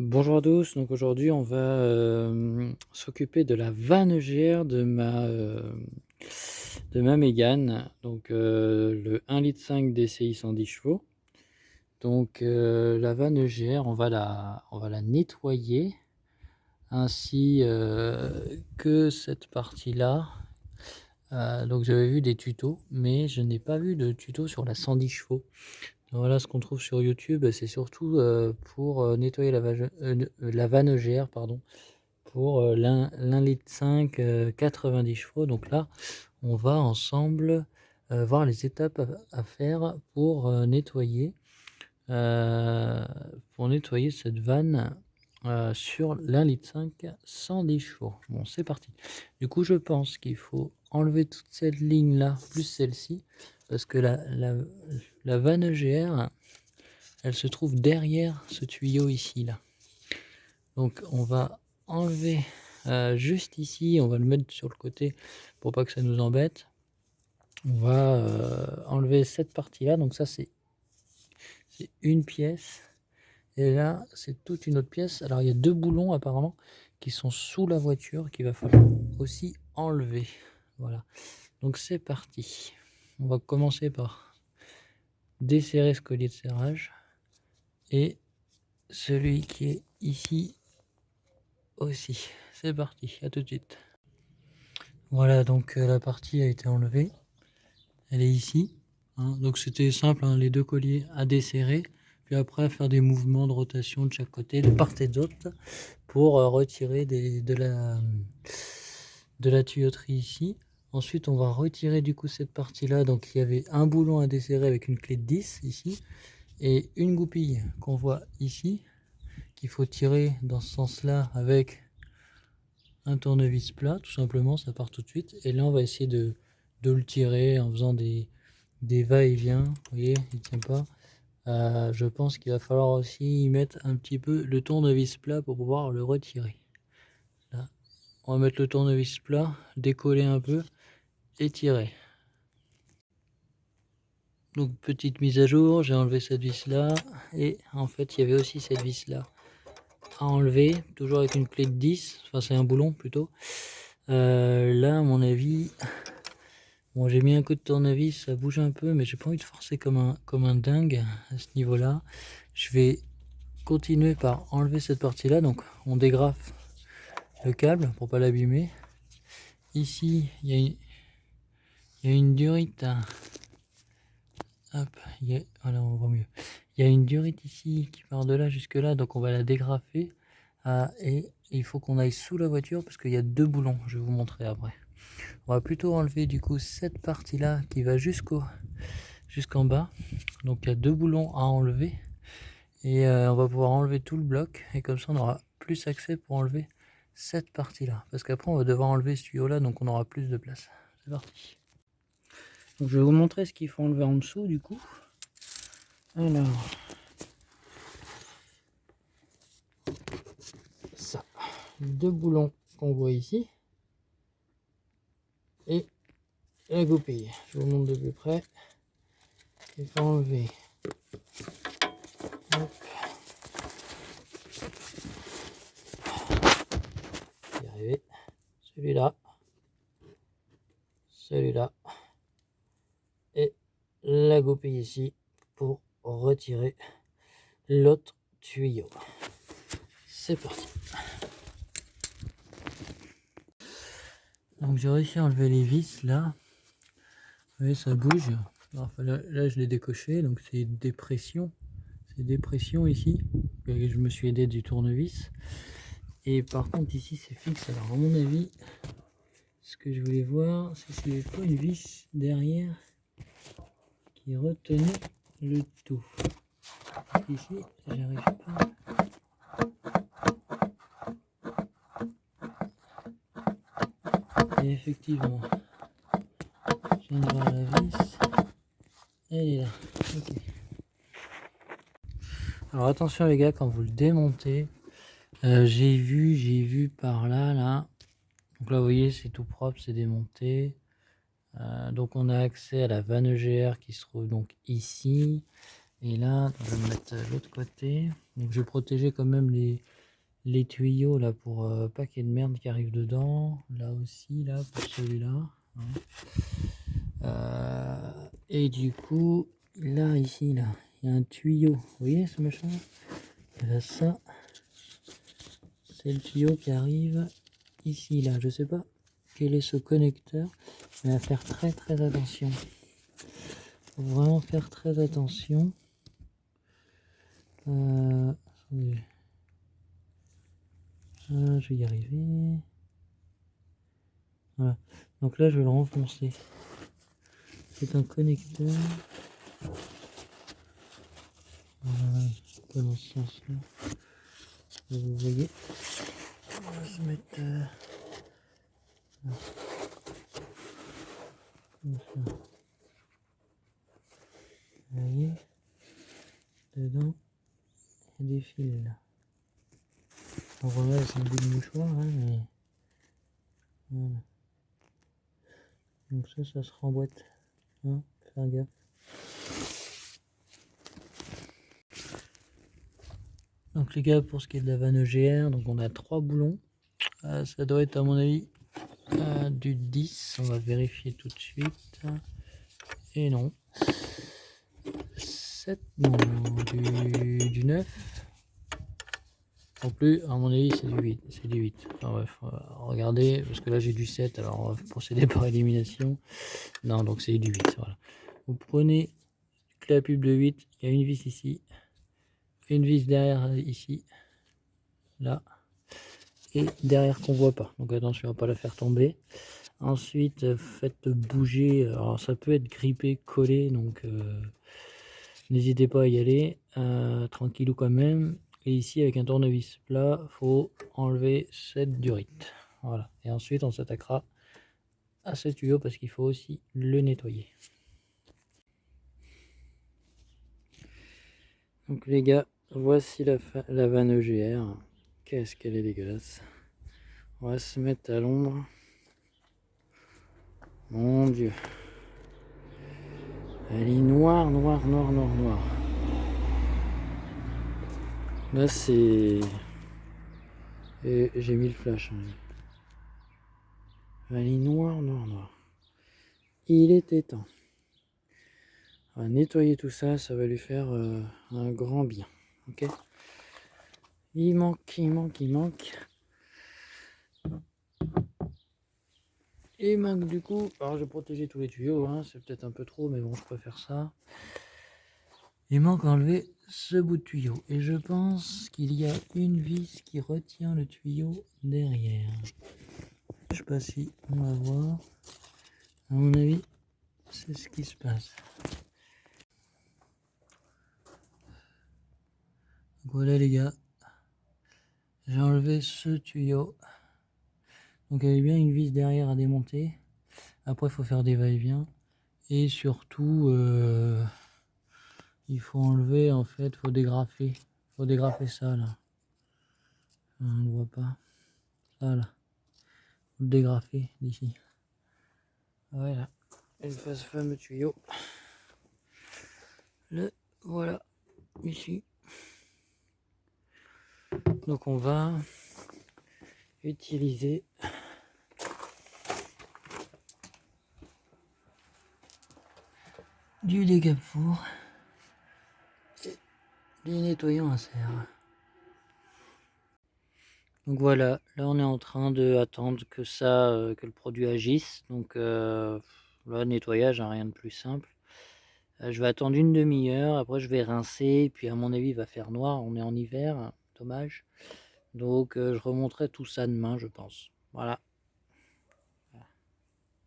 Bonjour à tous, donc aujourd'hui on va s'occuper de la vanne EGR de ma Mégane, donc le 1,5 litre DCI 110 chevaux. Donc la vanne EGR, on va la nettoyer, ainsi que cette partie-là. Donc j'avais vu des tutos, mais je n'ai pas vu de tuto sur la 110 chevaux. Voilà ce qu'on trouve sur YouTube, c'est surtout pour nettoyer la vanne EGR, pardon, pour l'1,5 litre 90 chevaux. Donc là, on va ensemble voir les étapes à faire euh, pour nettoyer cette vanne sur l'1,5 litre 110 chevaux. Bon, c'est parti. Du coup, je pense qu'il faut enlever toute cette ligne-là, plus celle-ci, parce que la vanne EGR, elle se trouve derrière ce tuyau ici, là. Donc on va enlever juste ici, on va le mettre sur le côté pour pas que ça nous embête. On va enlever cette partie-là, donc ça c'est une pièce. Et là, c'est toute une autre pièce. Alors, il y a deux boulons apparemment qui sont sous la voiture qu'il va falloir aussi enlever. Voilà. Donc, c'est parti. On va commencer par desserrer ce collier de serrage. Et celui qui est ici aussi. C'est parti. À tout de suite. Voilà, donc la partie a été enlevée. Elle est ici. Hein. Donc, c'était simple, hein, les deux colliers à desserrer. Puis après, faire des mouvements de rotation de chaque côté, de part et d'autre, pour retirer de la tuyauterie ici. Ensuite, on va retirer du coup cette partie-là. Donc, il y avait un boulon à desserrer avec une clé de 10 ici, et une goupille qu'on voit ici, qu'il faut tirer dans ce sens-là avec un tournevis plat, tout simplement, ça part tout de suite. Et là, on va essayer de le tirer en faisant des va-et-vient. Vous voyez, il ne tient pas. Je pense qu'il va falloir aussi y mettre un petit peu le tournevis plat pour pouvoir le retirer. Là, on va mettre le tournevis plat, décoller un peu et tirer. Donc petite mise à jour, j'ai enlevé cette vis là et en fait il y avait aussi cette vis là à enlever, toujours avec une clé de 10, enfin c'est un boulon plutôt. Là à mon avis, bon j'ai mis un coup de tournevis, ça bouge un peu mais j'ai pas envie de forcer comme un dingue à ce niveau là. Je vais continuer par enlever cette partie là, donc on dégrafe le câble pour pas l'abîmer. Ici il y a une durite. Hop, voilà, on voit mieux. Il y a une durite ici qui part de là jusque là, donc on va la dégrafer. Et il faut qu'on aille sous la voiture parce qu'il y a deux boulons, je vais vous montrer après. On va plutôt enlever du coup cette partie là qui va jusqu'en bas. Donc il y a deux boulons à enlever. Et on va pouvoir enlever tout le bloc. Et comme ça on aura plus accès pour enlever cette partie là. Parce qu'après on va devoir enlever ce tuyau là, donc on aura plus de place. C'est parti. Donc je vais vous montrer ce qu'il faut enlever en dessous du coup. Alors, ça, deux boulons qu'on voit ici et la goupille. Je vous montre de plus près. Il faut enlever. Hop. Y arriver. Celui-là, celui-là et la goupille ici pour retirer l'autre tuyau. C'est parti. Donc j'ai réussi à enlever les vis là. Vous voyez, ça bouge. Alors, là je l'ai décoché, donc c'est des pressions. C'est des pressions ici. Je me suis aidé du tournevis. Et par contre ici c'est fixe. Alors à mon avis, ce que je voulais voir, c'est s'il n'y avait pas une vis derrière qui retenait le tout. Ici, j'arrive pas. Et effectivement, je viens de voir la vis. Elle est là. Ok. Alors attention les gars, quand vous le démontez, j'ai vu par là, là. Donc là, vous voyez, c'est tout propre, c'est démonté. Donc on a accès à la vanne EGR qui se trouve donc ici. Et là, je vais me mettre de l'autre côté. Donc je vais protéger quand même les tuyaux là pour pas qu'il y ait de merde qui arrive dedans. Là aussi, là, pour celui-là. Hein. Et du coup, là, ici, là, il y a un tuyau. Vous voyez ce machin? Et là, ça, c'est le tuyau qui arrive ici, là. Je sais pas quel est ce connecteur, mais à faire très très attention. Faut vraiment faire très attention. Attendez. Je vais y arriver. Voilà. Donc là, je vais le renfoncer. C'est un connecteur. Voilà, pas dans ce sens-là. Vous voyez. On va se mettre là. Comme ça. Vous voyez. Dedans, il y a des fils là. Donc voilà, c'est un bout de mouchoir, hein, mais voilà. Donc ça se remboîte. Hein, faire gaffe. Donc les gars, pour ce qui est de la vanne EGR, donc on a 3 boulons. Ça doit être à mon avis du 10. On va vérifier tout de suite. Et non. 7, non, du 9. Non plus, à mon avis, c'est du 8. C'est du 8. Enfin, bref, regardez, parce que là j'ai du 7, alors on va procéder par élimination. Non, donc c'est du 8. Voilà. Vous prenez la pub de 8, il y a une vis ici, une vis derrière ici, là, et derrière qu'on voit pas. Donc attention à pas la faire tomber. Ensuite, faites bouger. Alors ça peut être grippé, collé, donc n'hésitez pas à y aller, tranquillou quand même. Et ici, avec un tournevis plat, faut enlever cette durite. Voilà. Et ensuite, on s'attaquera à ce tuyau parce qu'il faut aussi le nettoyer. Donc les gars, voici la vanne EGR. Qu'est-ce qu'elle est dégueulasse. On va se mettre à l'ombre. Mon Dieu. Elle est noire, noire, noire, noire, noire. Là, c'est... J'ai mis le flash. Hein. Elle est noire, noire, noire. Il était temps. On va nettoyer tout ça, ça va lui faire un grand bien. Ok. Il manque. Il manque du coup. Alors je vais protéger tous les tuyaux, hein, c'est peut-être un peu trop, mais bon, je préfère ça. Il manque à enlever ce bout de tuyau. Et je pense qu'il y a une vis qui retient le tuyau derrière. Je sais pas si on va voir. À mon avis, c'est ce qui se passe. Donc voilà les gars. J'ai enlevé ce tuyau. Donc il y avait bien une vis derrière à démonter. Après il faut faire des va-et-vient. Et surtout il faut enlever en fait, faut dégrafer. Faut dégrafer ça là. On ne voit pas. Ça là. Faut le dégrafer d'ici. Voilà. Et ce fameux tuyau. Le voilà. Ici. Donc on va utiliser du décap-four et du nettoyant à serre. Donc voilà, là on est en train d'attendre que ça, que le produit agisse. Donc là, nettoyage, hein, rien de plus simple. Je vais attendre une demi-heure, après je vais rincer, puis à mon avis il va faire noir, on est en hiver, hein, dommage. Donc je remonterai tout ça demain je pense. Voilà.